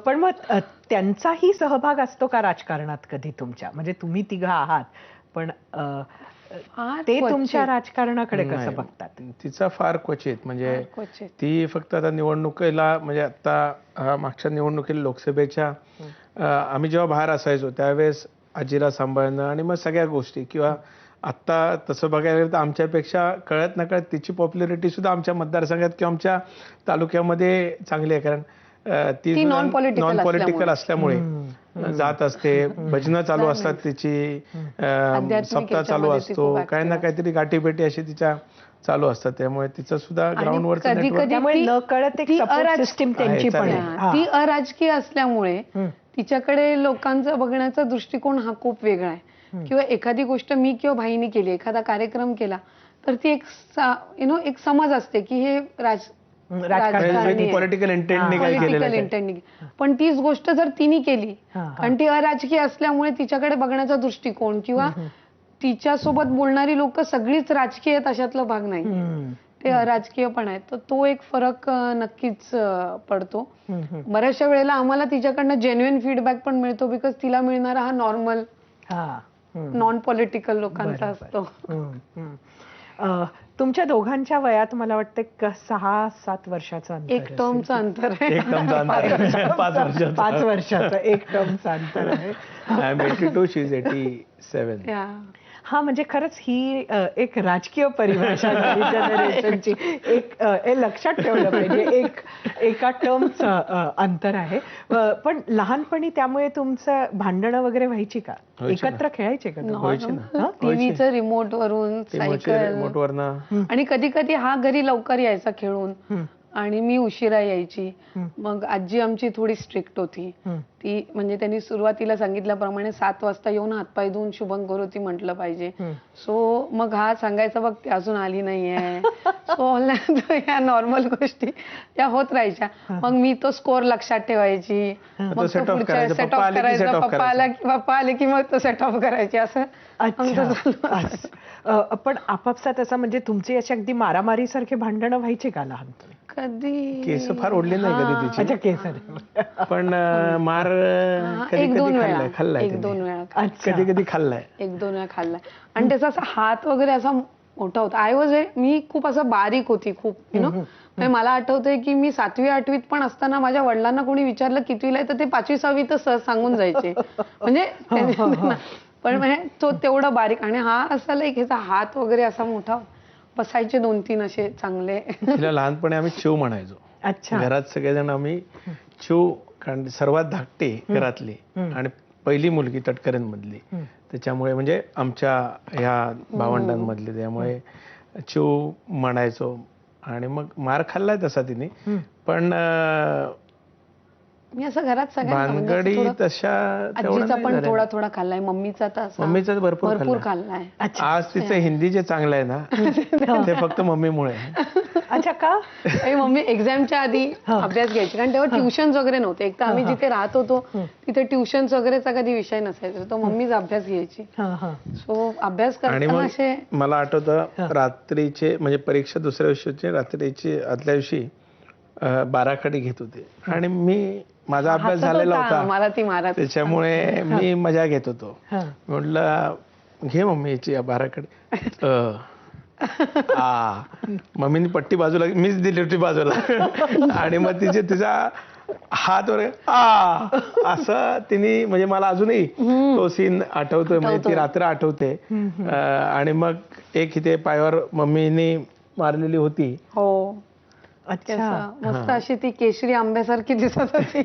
पण मग त्यांचाही सहभाग असतो का राजकारणात कधी तुमच्या? म्हणजे तुम्ही तिघं आहात, पण ते तुमच्या राजकारणाकडे कसं बघतात? तिचा फार क्वचित, म्हणजे ती फक्त आता निवडणुकीला, म्हणजे आता मागच्या निवडणुकीला लोकसभेच्या आम्ही जेव्हा बाहेर असायचो त्यावेळेस आजीला सांभाळणं आणि मग सगळ्या गोष्टी, किंवा आत्ता तसं बघायला गेलं तर आमच्यापेक्षा कळत नकळत तिची पॉप्युलरिटी सुद्धा आमच्या मतदारसंघात किंवा आमच्या तालुक्यामध्ये चांगली आहे. कारण ती नॉन पॉलिटिकल असल्यामुळे जात असते, भजनं चालू असतात तिची, सप्ताह चालू असतो, काही ना काहीतरी गाठीभेटी अशी तिच्या चालू असतात. त्यामुळे तिचं सुद्धा ग्राउंडवरचं नेटवर्क, त्यामुळे नकळत एक सपोर्ट सिस्टीम त्यांची पण आहे. ती अराजकीय असल्यामुळे तिच्याकडे लोकांचा बघण्याचा दृष्टिकोन हा खूप वेगळा आहे. किंवा एखादी गोष्ट मी किंवा भाईने केली, एखादा कार्यक्रम केला, तर ती एक समज असते की हे पॉलिटिकल इंटेंटने, पण तीच गोष्ट जर तिने केली, कारण ती अराजकीय असल्यामुळे तिच्याकडे बघण्याचा दृष्टिकोन किंवा तिच्यासोबत बोलणारी लोक सगळीच राजकीय आहेत अशातला भाग नाही, ते अराजकीय पण आहेत. तर तो एक फरक नक्कीच पडतो. बऱ्याचशा वेळेला आम्हाला तिच्याकडनं जेन्युइन फीडबॅक पण मिळतो, बिकॉज तिला मिळणारा हा नॉर्मल नॉन पॉलिटिकल लोकांचा असतो. तुमच्या दोघांच्या वयात मला वाटतं 6-7 वर्षाचं अंतर, एक टर्मचं अंतर आहे. 5 वर्षाचं एक टर्मचं अंतर आहे. I am 82, she is 87. हा, म्हणजे खरंच ही एक राजकीय परिभाषा जनरेशनची एक लक्षात ठेवलं पाहिजे. एका टर्मचं अंतर आहे. पण लहानपणी त्यामुळे तुमचं भांडणं वगैरे व्हायची का? एकत्र खेळायचे का? टीव्हीचं रिमोट वरून, सायकल, आणि कधी कधी हा घरी लवकर यायचा खेळून आणि मी उशिरा यायची. मग आजी आमची थोडी स्ट्रिक्ट होती. ती म्हणजे त्यांनी सुरुवातीला सांगितल्याप्रमाणे 7 वाजता येऊन हातपाय धुवून शुभम करोती म्हटलं पाहिजे. सो मग हा सांगायचा, बघ ती अजून आली नाहीये. सो ह्या नॉर्मल गोष्टी त्या होत राहायच्या. मग मी तो स्कोर लक्षात ठेवायची, मग तो पुढच्या सेट ऑफ करायचा. पप्पा आले की मग तो सेट ऑफ करायची. असं पण आपापसात असं, म्हणजे तुमची अशी अगदी मारामारी सारखे भांडणं व्हायची का लहानपणी? कधी केस फार ओढले नाही कधी तिची. अच्छा, केस. पण मार एक दोन वेळा कधी कधी खाल्लाय, 1-2 वेळा खाल्लाय. आणि त्याचा असा हात वगैरे असा मोठा होता. मी खूप असं बारीक होती, खूप मला आठवतंय की मी 7वी-8वीत पण असताना माझ्या वडिलांना कोणी विचारलं कितवीला आहे, तर ते 5वी-6वी तर सहज सांगून जायचे. म्हणजे पण म्हणजे तो तेवढा बारीक, आणि हा असा ह्याचा हात वगैरे असा मोठा, बसायचे 2-3 असे चांगले. तिला लहानपणी आम्ही चिव म्हणायचो. अच्छा. घरात सगळेजण आम्ही चिव, कारण सर्वात धाकटी घरातली आणि पहिली मुलगी तटकरेंमधली, त्याच्यामुळे म्हणजे आमच्या ह्या भावंडांमधली, त्यामुळे चिव म्हणायचो. आणि मग मार खाल्लाय तसा तिने, पण मी असं घरात भानगडी तशा आजीचा पण थोडा थोडा खाल्लाय, मम्मीचा भरपूर खाल्लाय. आज तिचं हिंदी जे चांगलं आहे ना ते फक्त मम्मीमुळे. अच्छा, का? मम्मी एक्झामच्या आधी अभ्यास घ्यायची, कारण तेव्हा ट्युशन्स वगैरे नव्हते. एक तर आम्ही जिथे राहत होतो तिथे ट्युशन्स वगैरेचा कधी विषय नसायचा, तो मम्मीच अभ्यास घ्यायची. सो अभ्यास करताना असे मला आठवतं रात्रीचे, म्हणजे परीक्षा दुसऱ्या दिवशीची रात्रीची आदल्या दिवशी बाराखडी घेत होते आणि मी माझा अभ्यास झालेला होता, त्याच्यामुळे मी मजा घेत होतो. म्हटलं घे मम्मी याची बाराखडी. मम्मीने पट्टी बाजूला, मीच दिली होती बाजूला, आणि मग तिचा हात वगैरे असं तिने, म्हणजे मला अजूनही तो सीन आठवतोय, म्हणजे ती रात्र आठवते. आणि मग एक इथे पायावर मम्मीने मारलेली होती. हो, अच्छा, मस्त अशी ती केशरी आंब्यासारखी दिसत होती.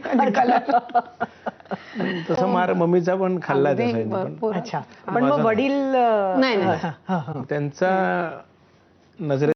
तसं मार मम्मीचा पण खाल्ला. अच्छा, पण मग वडील नाही, त्यांचा नजरे